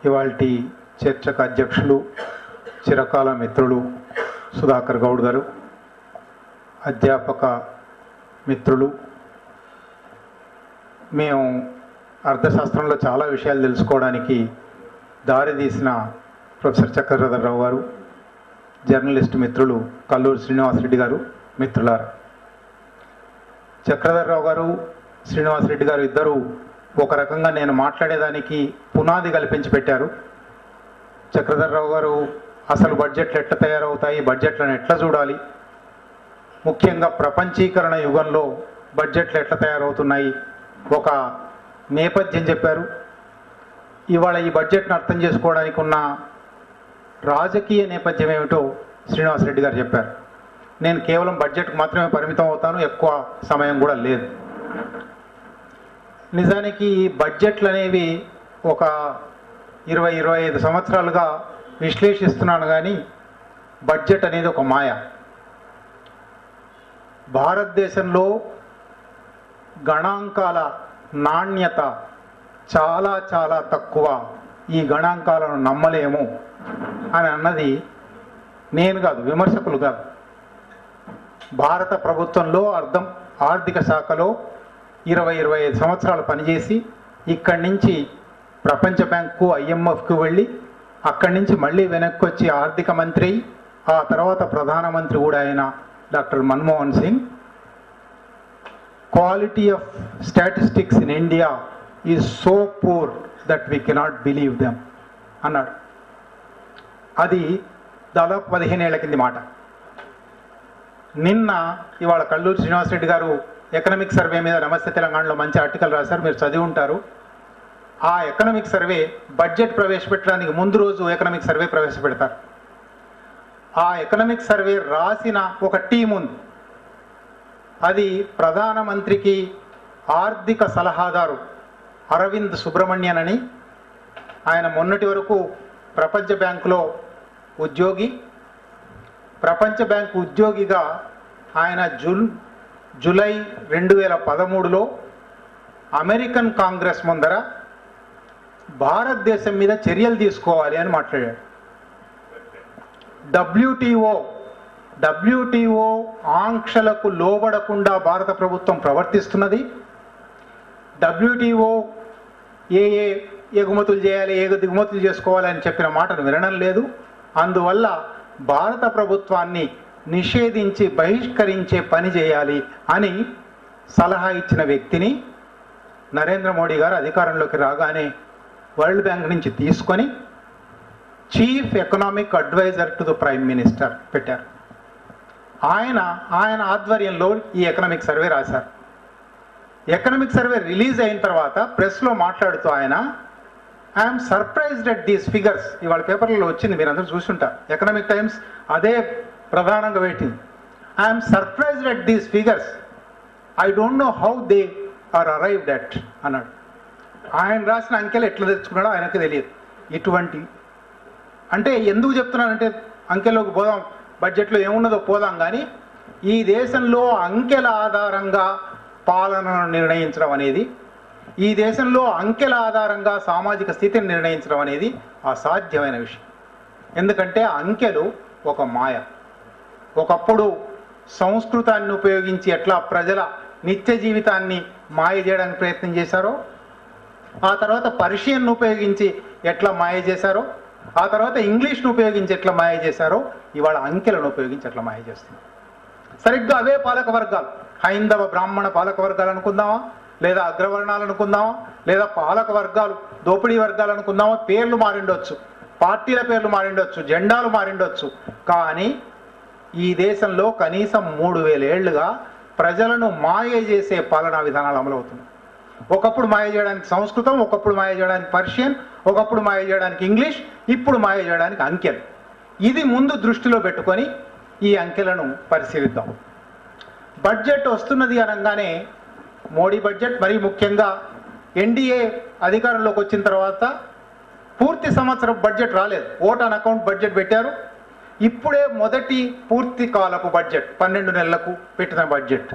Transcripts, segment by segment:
ఇవాల్టి చర్చకు అధ్యక్షులు చిరకాల మిత్రులు సుధాకర్ గౌడ్ గారు, అధ్యాపక మిత్రులు, మేము అర్థశాస్త్రంలో చాలా విషయాలు తెలుసుకోవడానికి దారి తీసిన ప్రొఫెసర్ చక్రధర్రావు గారు, జర్నలిస్ట్ మిత్రులు కల్లూరి శ్రీనివాసరెడ్డి గారు, మిత్రులారా, చక్రధర్రావు గారు, శ్రీనివాసరెడ్డి గారు ఇద్దరు ఒక రకంగా నేను మాట్లాడేదానికి పునాది కల్పించి పెట్టారు. చక్రధర్రావు గారు అసలు బడ్జెట్లు ఎట్లా తయారవుతాయి, బడ్జెట్లను ఎట్లా చూడాలి, ముఖ్యంగా ప్రపంచీకరణ యుగంలో బడ్జెట్లు ఎట్లా తయారవుతున్నాయి ఒక నేపథ్యం చెప్పారు. ఇవాళ ఈ బడ్జెట్ను అర్థం చేసుకోవడానికి ఉన్న రాజకీయ నేపథ్యం ఏమిటో శ్రీనివాసరెడ్డి గారు చెప్పారు. నేను కేవలం బడ్జెట్కు మాత్రమే పరిమితం అవుతాను, ఎక్కువ సమయం కూడా లేదు. నిజానికి ఈ బడ్జెట్లు అనేవి ఒక 20-25 సంవత్సరాలుగా విశ్లేషిస్తున్నాను, కానీ బడ్జెట్ అనేది ఒక మాయ. భారతదేశంలో గణాంకాల నాణ్యత చాలా చాలా తక్కువ, ఈ గణాంకాలను నమ్మలేము అని అన్నది నేను కాదు, విమర్శకులు కాదు. భారత ప్రభుత్వంలో ఆర్థిక శాఖలో 20-25 సంవత్సరాలు పనిచేసి ఇక్కడి నుంచి ప్రపంచ బ్యాంకు IMFకు వెళ్ళి అక్కడి నుంచి మళ్ళీ వెనక్కి వచ్చి ఆర్థిక మంత్రి, ఆ తర్వాత ప్రధానమంత్రి కూడా అయిన doctor Manmohan Singh, quality of statistics in India is so poor that we cannot believe them అన్నాడు. అది దాదాపు 15 ఏళ్ల కింది మాట. నిన్న ఇవాళ కల్లూరి శ్రీనివాసరెడ్డి గారు ఎకనామిక్ సర్వే మీద నమస్తే తెలంగాణలో మంచి ఆర్టికల్ రాశారు, మీరు చదివి ఉంటారు. ఆ ఎకనామిక్ సర్వే బడ్జెట్ ప్రవేశపెట్టడానికి ముందు రోజు ఎకనామిక్ సర్వే ప్రవేశపెడతారు. ఆ ఎకనామిక్ సర్వే రాసిన ఒక టీం ఉంది. అది ప్రధానమంత్రికి ఆర్థిక సలహాదారు అరవింద్ సుబ్రహ్మణ్యన్ అని, ఆయన మొన్నటి వరకు ప్రపంచ బ్యాంకులో ఉద్యోగి. ప్రపంచ బ్యాంకు ఉద్యోగిగా ఆయన జూలై 2013లో అమెరికన్ కాంగ్రెస్ ముందర భారతదేశం మీద చర్యలు తీసుకోవాలి అని మాట్లాడాడు. WTO ఆంక్షలకు లోబడకుండా భారత ప్రభుత్వం ప్రవర్తిస్తున్నది. WTO ఏ ఎగుమతులు చేయాలి, ఏ దిగుమతులు చేసుకోవాలి అని చెప్పిన మాటను వినడం లేదు. అందువల్ల భారత ప్రభుత్వాన్ని నిషేధించి బహిష్కరించే పని చేయాలి అని సలహా ఇచ్చిన వ్యక్తిని నరేంద్ర మోడీ గారు అధికారంలోకి రాగానే వరల్డ్ బ్యాంక్ నుంచి తీసుకొని chief economic adviser to the prime minister పెట్టారు. ఆయన ఆధ్వర్యంలో ఈ ఎకనామిక్ సర్వే రాశారు. ఎకనామిక్ సర్వే రిలీజ్ అయిన తర్వాత ప్రెస్లో మాట్లాడుతూ ఆయన, I'm surprised at these figures, ఇవాళ పేపర్లలో వచ్చింది, మీరు అందరూ చూసుంటారు, ఎకనామిక్ టైమ్స్ అదే ప్రధానంగా weighting. I'm surprised at these figures, I don't know how they are arrived at అన్నాడు. ఆయన రాసిన అంకెలు ఎట్లా తెచ్చుకున్నాడో ఆయనకు తెలియదు. ఇటువంటి అంటే ఎందుకు చెప్తున్నానంటే, అంకెలోకి పోదాం, బడ్జెట్లో ఏమున్నదో పోదాం, కానీ ఈ దేశంలో అంకెల ఆధారంగా పాలనను నిర్ణయించడం అనేది, ఈ దేశంలో అంకెల ఆధారంగా సామాజిక స్థితిని నిర్ణయించడం అనేది అసాధ్యమైన విషయం. ఎందుకంటే అంకెలు ఒక మాయ. ఒకప్పుడు సంస్కృతాన్ని ఉపయోగించి ఎట్లా ప్రజల నిత్య జీవితాన్ని మాయ చేయడానికి ప్రయత్నం చేశారో, ఆ తర్వాత పర్షియన్ను ఉపయోగించి ఎట్లా మాయ చేశారో, ఆ తర్వాత ఇంగ్లీష్ను ఉపయోగించి ఎట్లా మాయ చేశారో, ఇవాళ అంకెలను ఉపయోగించి ఎట్లా మాయ చేస్తున్నారు. సరిగ్గా అవే పాలక వర్గాలు, హైందవ బ్రాహ్మణ పాలక వర్గాలు అనుకుందామా, లేదా అగ్రవర్ణాలు అనుకుందామా, లేదా పాలక వర్గాలు దోపిడీ వర్గాలు అనుకుందామా, పేర్లు మారిండొచ్చు, పార్టీల పేర్లు మారిండొచ్చు, జెండాలు మారిండొచ్చు, కానీ ఈ దేశంలో కనీసం 3000 ఏళ్లుగా ప్రజలను మాయ చేసే పాలనా విధానాలు అమలవుతున్నాయి. ఒకప్పుడు మాయ చేయడానికి సంస్కృతం, ఒకప్పుడు మాయ చేయడానికి పర్షియన్, ఒకప్పుడు మాయ చేయడానికి ఇంగ్లీష్, ఇప్పుడు మాయ చేయడానికి అంకెలు. ఇది ముందు దృష్టిలో పెట్టుకొని ఈ అంకెలను పరిశీలిద్దాం. బడ్జెట్ వస్తున్నది అనగానే మోడీ బడ్జెట్, మరీ ముఖ్యంగా ఎన్డీఏ అధికారంలోకి వచ్చిన తర్వాత పూర్తి సంవత్సరం బడ్జెట్ రాలేదు, ఓట్ ఆన్ అకౌంట్ బడ్జెట్ పెట్టారు. ఇప్పుడే మొదటి పూర్తి కాలపు బడ్జెట్ 12 నెలలకు పెట్టిన బడ్జెట్.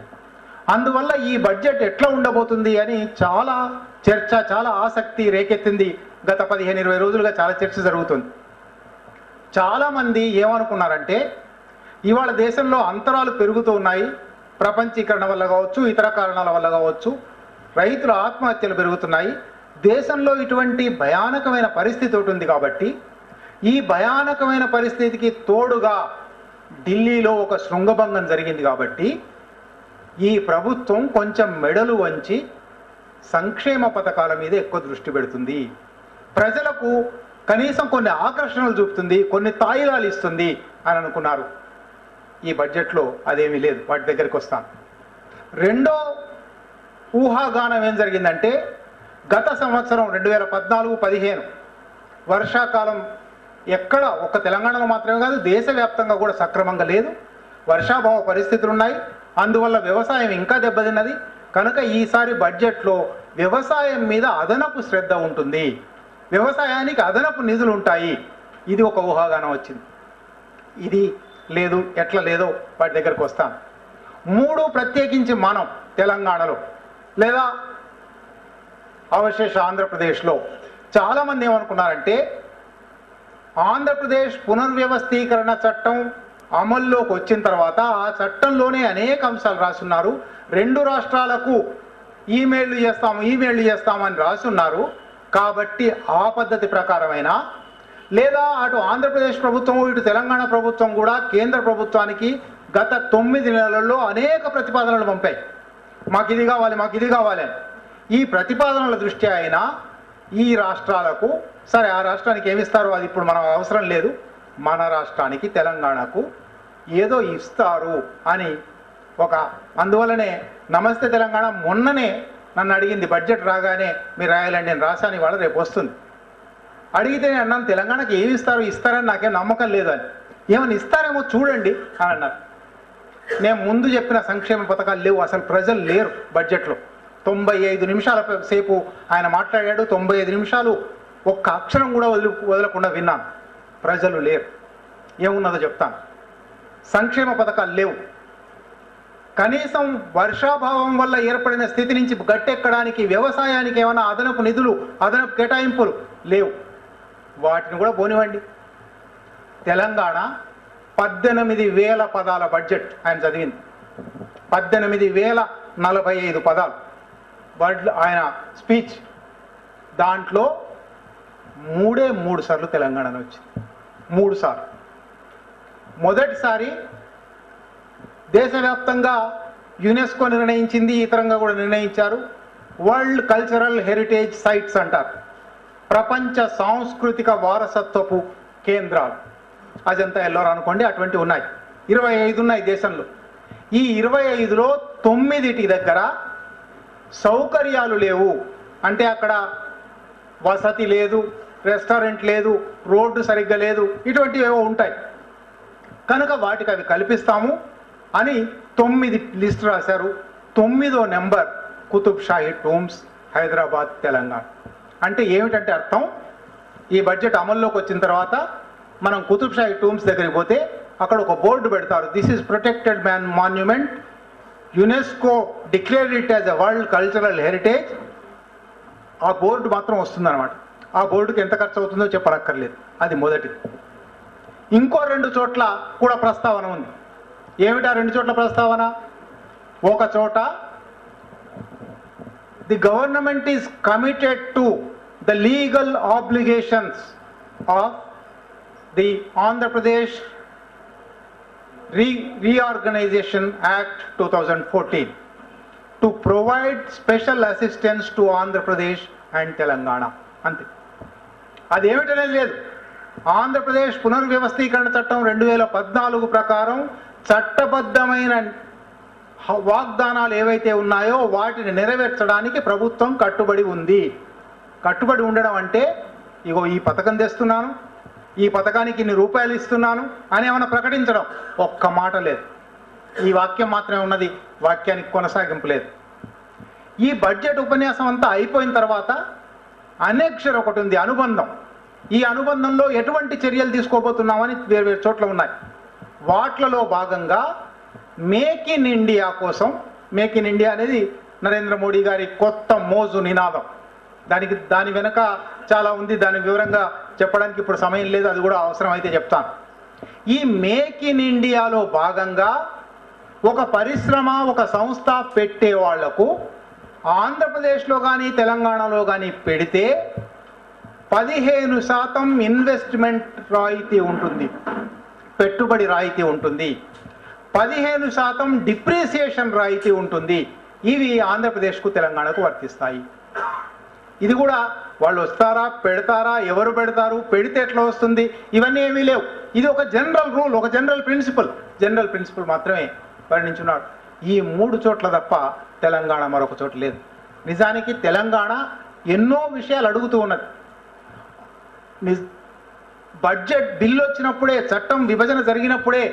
అందువల్ల ఈ బడ్జెట్ ఎట్లా ఉండబోతుంది అని చాలా చర్చ, చాలా ఆసక్తి రేకెత్తింది. గత 15-20 రోజులుగా చాలా చర్చ జరుగుతుంది. చాలామంది ఏమనుకున్నారంటే ఇవాళ దేశంలో అంతరాలు పెరుగుతూ ఉన్నాయి, ప్రపంచీకరణ వల్ల కావచ్చు, ఇతర కారణాల వల్ల కావచ్చు, రైతుల ఆత్మహత్యలు పెరుగుతున్నాయి, దేశంలో ఇటువంటి భయానకమైన పరిస్థితి ఒకటి ఉంది. కాబట్టి ఈ భయానకమైన పరిస్థితికి తోడుగా ఢిల్లీలో ఒక శృంగభంగం జరిగింది. కాబట్టి ఈ ప్రభుత్వం కొంచెం మెడలు వంచి సంక్షేమ పథకాల మీద ఎక్కువ దృష్టి పెడుతుంది, ప్రజలకు కనీసం కొన్ని ఆకర్షణలు చూపుతుంది, కొన్ని తాయిలాలు ఇస్తుంది అని అనుకున్నారు. ఈ బడ్జెట్లో అదేమీ లేదు. వాటి దగ్గరికి వస్తాను. రెండో ఊహాగానం ఏం జరిగిందంటే గత సంవత్సరం 2014-15 వర్షాకాలం ఎక్కడ ఒక్క తెలంగాణలో మాత్రమే కాదు, దేశవ్యాప్తంగా కూడా సక్రమంగా లేదు. వర్షాభావ పరిస్థితులు ఉన్నాయి. అందువల్ల వ్యవసాయం ఇంకా దెబ్బతిన్నది. కనుక ఈసారి బడ్జెట్లో వ్యవసాయం మీద అదనపు శ్రద్ధ ఉంటుంది, వ్యవసాయానికి అదనపు నిధులు ఉంటాయి. ఇది ఒక ఊహాగానం వచ్చింది. ఇది లేదు. ఎట్లా లేదో వాటి దగ్గరకు వస్తాను. 3 ప్రత్యేకించి మనం తెలంగాణలో లేదా అవశేష ఆంధ్రప్రదేశ్లో చాలామంది ఏమనుకున్నారంటే ఆంధ్రప్రదేశ్ పునర్వ్యవస్థీకరణ చట్టం అమల్లోకి వచ్చిన తర్వాత ఆ చట్టంలోనే అనేక అంశాలు రాసున్నారు. 2 రాష్ట్రాలకు ఈమెయిల్లు చేస్తామని రాసున్నారు. కాబట్టి ఆ పద్ధతి ప్రకారమైనా లేదా అటు ఆంధ్రప్రదేశ్ ప్రభుత్వం ఇటు తెలంగాణ ప్రభుత్వం కూడా కేంద్ర ప్రభుత్వానికి గత 9 నెలల్లో అనేక ప్రతిపాదనలు పంపాయి. మాకు ఇది కావాలి అని. ఈ ప్రతిపాదనల దృష్ట్యా అయినా ఈ రాష్ట్రాలకు సరే, ఆ రాష్ట్రానికి ఏమిస్తారో అది ఇప్పుడు మనం అవసరం లేదు, మన రాష్ట్రానికి తెలంగాణకు ఏదో ఇస్తారు అని అందువల్లనే నమస్తే తెలంగాణ మొన్ననే నన్ను అడిగింది, బడ్జెట్ రాగానే మీరు రాయాలండి, నేను రాశాను, ఇవాళ రేపు వస్తుంది. అడిగితే నేను అన్నాను తెలంగాణకి ఏమి ఇస్తారని నాకేం నమ్మకం లేదని. ఏమైనా ఇస్తారేమో చూడండి అని అన్నారు. నేను ముందు చెప్పిన సంక్షేమ పథకాలు లేవు, అసలు ప్రజలు లేరు బడ్జెట్లో. 95 నిమిషాల సేపు ఆయన మాట్లాడాడు. 95 నిమిషాలు ఒక్క అక్షరం కూడా వదలకుండా విన్నాను. ప్రజలు లేరు. ఏమున్నదో చెప్తాను. సంక్షేమ పథకాలు లేవు. కనీసం వర్షాభావం వల్ల ఏర్పడిన స్థితి నుంచి గట్టెక్కడానికి వ్యవసాయానికి ఏమైనా అదనపు నిధులు, అదనపు కేటాయింపులు లేవు. వాటిని కూడా పోనివ్వండి. తెలంగాణ 18,000 పదాల బడ్జెట్ ఆయన చదివింది. 18,045 పదాలు ఆయన స్పీచ్. దాంట్లో 3 సార్లు తెలంగాణలో వచ్చింది. 3 సార్లు. మొదటిసారి దేశవ్యాప్తంగా యునెస్కో నిర్ణయించింది, ఇతరంగా కూడా నిర్ణయించారు, వరల్డ్ కల్చరల్ హెరిటేజ్ సైట్స్ అంటారు, ప్రపంచ సాంస్కృతిక వారసత్వపు కేంద్రాలు. అజంతా ఎల్లోరా అనుకోండి, అటువంటి ఉన్నాయి. 25 ఉన్నాయి దేశంలో. ఈ 25లో 9 దగ్గర సౌకర్యాలు లేవు. అంటే అక్కడ వసతి లేదు, రెస్టారెంట్ లేదు, రోడ్డు సరిగ్గా లేదు, ఇటువంటివి ఏవో ఉంటాయి. కనుక వాటికి అవి కల్పిస్తాము అని 9 లిస్ట్ రాశారు. 9వ నెంబర్ కుతుబ్ షాహీ టూమ్స్, హైదరాబాద్, తెలంగాణ. అంటే ఏమిటంటే అర్థం, ఈ బడ్జెట్ అమల్లోకి వచ్చిన తర్వాత మనం కుతుబ్ షాహీ టూమ్స్ దగ్గరికి పోతే అక్కడ ఒక బోర్డు పెడతారు, this is protected monument, UNESCO declared it as a world cultural heritage. ఆ బోర్డు మాత్రం వస్తుందన్నమాట. ఆ బోర్డుకి ఎంత ఖర్చు అవుతుందో చెప్పనక్కర్లేదు. అది మొదటిది. ఇంకో 2 చోట్ల కూడా ప్రస్తావన ఉంది. ఏమిటా 2 చోట్ల ప్రస్తావన? ఒక చోట the government is committed to the legal obligations of the Andhra Pradesh Reorganization Act 2014 to provide special assistance to Andhra Pradesh and Telangana. అంతే. అదేమిటనేది లేదు. ఆంధ్రప్రదేశ్ పునర్వ్యవస్థీకరణ చట్టం 2014 ప్రకారం చట్టబద్ధమైన వాగ్దానాలు ఏవైతే ఉన్నాయో వాటిని నెరవేర్చడానికి ప్రభుత్వం కట్టుబడి ఉంది. కట్టుబడి ఉండడం అంటే ఇగో ఈ పథకం తెస్తున్నాను, ఈ పథకానికి ఇన్ని రూపాయలు ఇస్తున్నాను అని ఏమైనా ప్రకటించడం ఒక్క మాట లేదు. ఈ వాక్యం మాత్రమే ఉన్నది, వాక్యానికి కొనసాగింపు లేదు. ఈ బడ్జెట్ ఉపన్యాసం అంతా అయిపోయిన తర్వాత అనెక్షర్ ఒకటి ఉంది, అనుబంధం. ఈ అనుబంధంలో ఎటువంటి చర్యలు తీసుకోబోతున్నామని వేరు వేరు చోట్ల ఉన్నాయి. వాట్లలో భాగంగా మేక్ ఇన్ ఇండియా కోసం మేక్ ఇన్ ఇండియా అనేది నరేంద్ర మోడీ గారి కొత్త మోజు నినాదం. దాని వెనక చాలా ఉంది, దాని వివరంగా చెప్పడానికి ఇప్పుడు సమయం లేదు, అది కూడా అవసరమైతే చెప్తాను. ఈ మేక్ ఇన్ ఇండియాలో భాగంగా ఒక పరిశ్రమ ఒక సంస్థ పెట్టే వాళ్లకు ఆంధ్రప్రదేశ్లో కానీ తెలంగాణలో కానీ పెడితే 15% ఇన్వెస్ట్మెంట్ రాయితీ ఉంటుంది, పెట్టుబడి రాయితీ ఉంటుంది, 15% డిప్రిసియేషన్ రాయితీ ఉంటుంది. ఇవి ఆంధ్రప్రదేశ్కు తెలంగాణకు వర్తిస్తాయి. ఇది కూడా వాళ్ళు వస్తారా, పెడతారా, ఎవరు పెడతారు, పెడితే ఎట్లా వస్తుంది, ఇవన్నీ ఏమీ లేవు. ఇది ఒక జనరల్ రూల్, ఒక జనరల్ ప్రిన్సిపల్ మాత్రమే వర్ణించున్నాడు. ఈ 3 చోట్ల తప్ప తెలంగాణ మరొక చోట లేదు. నిజానికి తెలంగాణ ఎన్నో విషయాలు అడుగుతూ ఉన్నది. బడ్జెట్ బిల్లు వచ్చినప్పుడే, చట్టం విభజన జరిగినప్పుడే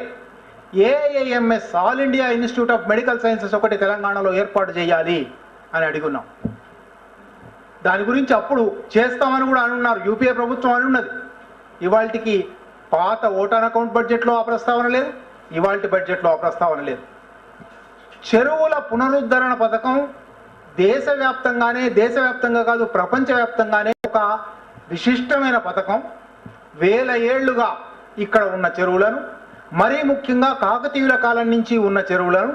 AIIMS all India institute of medical sciences ఒకటి తెలంగాణలో ఏర్పాటు చేయాలి అని అడుగున్నాం. దాని గురించి అప్పుడు చేస్తామని కూడా అనున్నారు, యూపీఏ ప్రభుత్వం అనున్నది. ఇవాళకి పాత ఓటాన్ అకౌంట్ బడ్జెట్లో ఆ ప్రస్తావన లేదు, ఇవాళ బడ్జెట్లో ఆ ప్రస్తావన లేదు. చెరువుల పునరుద్ధరణ పథకం దేశవ్యాప్తంగా కాదు ప్రపంచవ్యాప్తంగానే ఒక విశిష్టమైన పథకం. 1000 ఏళ్లుగా ఇక్కడ ఉన్న చెరువులను, మరీ ముఖ్యంగా కాకతీయుల కాలం నుంచి ఉన్న చెరువులను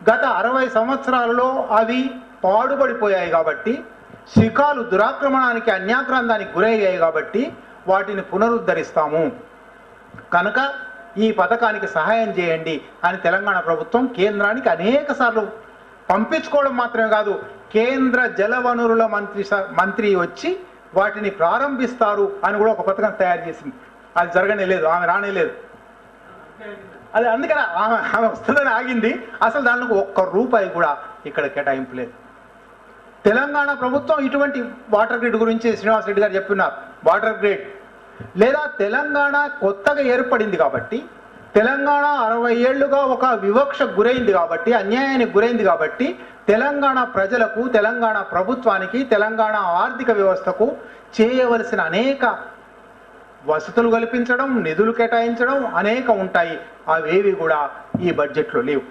గత 60 సంవత్సరాలలో అవి పాడుబడిపోయాయి కాబట్టి, శిఖాలు దురాక్రమణానికి అన్యాక్రాంతానికి గురయ్యాయి కాబట్టి వాటిని పునరుద్ధరిస్తాము కనుక ఈ పథకానికి సహాయం చేయండి అని తెలంగాణ ప్రభుత్వం కేంద్రానికి అనేక సార్లు పంపించుకోవడం మాత్రమే కాదు, కేంద్ర జలవనరుల మంత్రి వచ్చి వాటిని ప్రారంభిస్తారు అని కూడా ఒక పథకం తయారు చేసింది. అది జరగనేలేదు, ఆమె రానేలేదు. అది అందుకని ఆమె వస్తుందని ఆగింది. అసలు దానికి ₹1 కూడా ఇక్కడ కేటాయింపు లేదు. తెలంగాణ ప్రభుత్వం ఇటువంటి వాటర్ గ్రిడ్ గురించి శ్రీనివాస్ రెడ్డి గారు చెప్తున్నారు. వాటర్ గ్రిడ్ లేదా తెలంగాణ కొత్తగా ఏర్పడింది కాబట్టి, తెలంగాణ 60 ఏళ్లుగా ఒక వివక్ష గురైంది కాబట్టి, అన్యాయానికి గురైంది కాబట్టి, తెలంగాణ ప్రజలకు, తెలంగాణ ప్రభుత్వానికి, తెలంగాణ ఆర్థిక వ్యవస్థకు చేయవలసిన అనేక వసతులు కల్పించడం, నిధులు కేటాయించడం అనేక ఉంటాయి. అవేవి కూడా ఈ బడ్జెట్లో లేవు.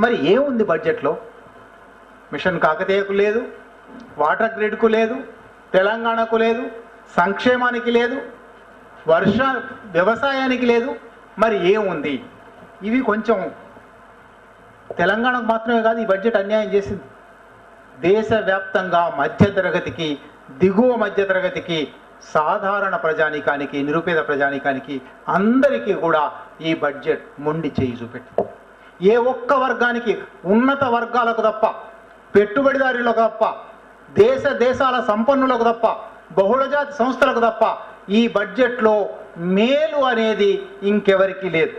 మరి ఏముంది బడ్జెట్లో? మిషన్ కాకతీయకు లేదు, వాటర్ గ్రిడ్కు లేదు, తెలంగాణకు లేదు, సంక్షేమానికి లేదు, వ్యవసాయానికి లేదు. మరి ఏముంది? ఇవి కొంచెం తెలంగాణకు మాత్రమే కాదు ఈ బడ్జెట్ అన్యాయం చేసింది. దేశవ్యాప్తంగా మధ్యతరగతికి, దిగువ మధ్యతరగతికి, సాధారణ ప్రజానీకానికి, నిరుపేద ప్రజానీకానికి అందరికీ కూడా ఈ బడ్జెట్ మొండి చేయి చూపెట్టింది. ఏ ఒక్క వర్గానికి, ఉన్నత వర్గాలకు తప్ప, పెట్టుబడిదారులకు తప్ప, దేశాల సంపన్నులకు తప్ప, బహుళజాతి సంస్థలకు తప్ప ఈ బడ్జెట్లో మేలు అనేది ఇంకెవరికీ లేదు.